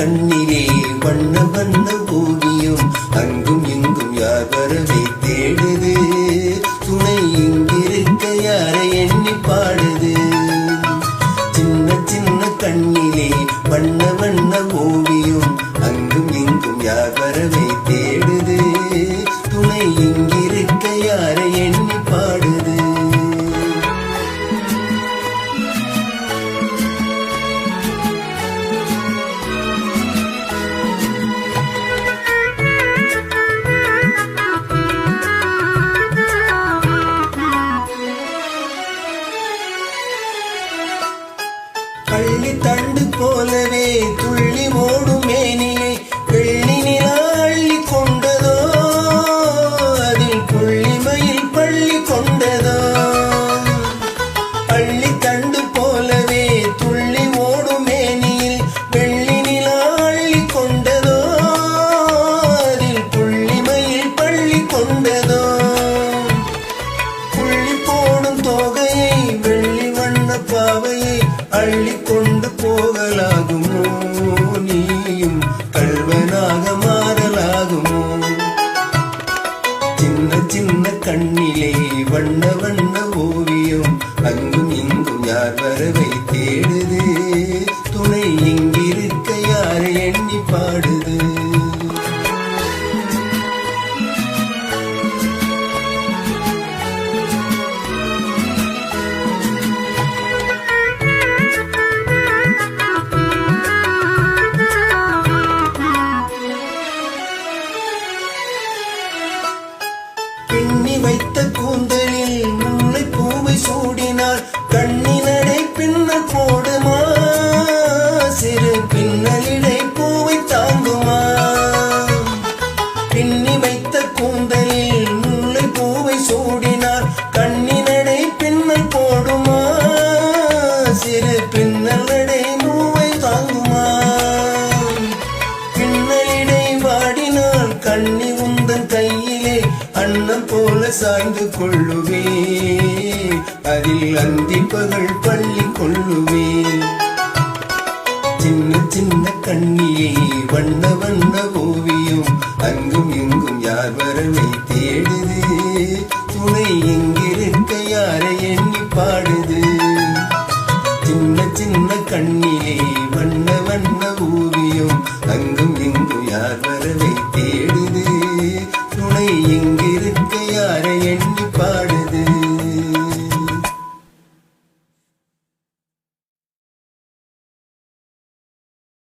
கண்ணிலே வண்ண வண்ண ஓவியம் அங்கும் இங்கும் யார் வரவை தேடுது துணை இங்கிருக்க யாரை எண்ணி பாடுது சின்ன சின்ன கண்ணிலே வண்ண வண்ண ஓவியம் அங்கும் இங்கும் யார் வரவை தேடுது துணை இங்கிருக்க யாரை எண்ணி பாடுது பள்ளி தண்டு போலவே துள்ளி ஓடும் மேனியை வெள்ளி நிலா அள்ளி கொண்டதோ அதில் புள்ளிமையில் பள்ளி கொண்டதோ பள்ளி தண்டு போலவே துள்ளி ஓடும் மேனியில் வெள்ளி நிலா அள்ளி கொண்டதோ அதில் புள்ளிமையில் பள்ளி கொண்டதோ புள்ளி போடும் தோகையை வெள்ளி வண்ண பாவையை அள்ளி கொண்டு போகலாகுமோ நீயும் கல்வனாக மாறலாகுமோ சின்ன சின்ன கண்ணிலே வண்ண வண்ண ஓவியம் அங்கும் இங்கும் யார் வரவை தேடுது துணை இங்கிருக்க யாரை எண்ணி பாடுது பின்னி வைத்த கூந்தலில் முல்லை பூவை சூடினார் கண்ணினடை பின்னல் போடுமா சிறு பின்னலிடை பூவை தாங்குமா பின்னி வைத்த கூந்தலில் முல்லை பூவை சூடினார் கண்ணினடை பின்னல் போடுமா சிறு பின்னலடை பூவை தாங்குமா பின்னலிடை வாடினால் கண்ணி உந்தன் கையிலே அன்னம் போல சாய்ந்து கொள்ளுவே அதில் அந்தி பகல் பள்ளி கொள்ளுவே சின்ன சின்ன கண்ணியை வண்ண வண்ண ஓவியம் அங்கும் இங்கும் யார் வரவை தேடுது துணை இங்கிருக்க யாரை எண்ணி பாடுது சின்ன சின்ன கண்ணி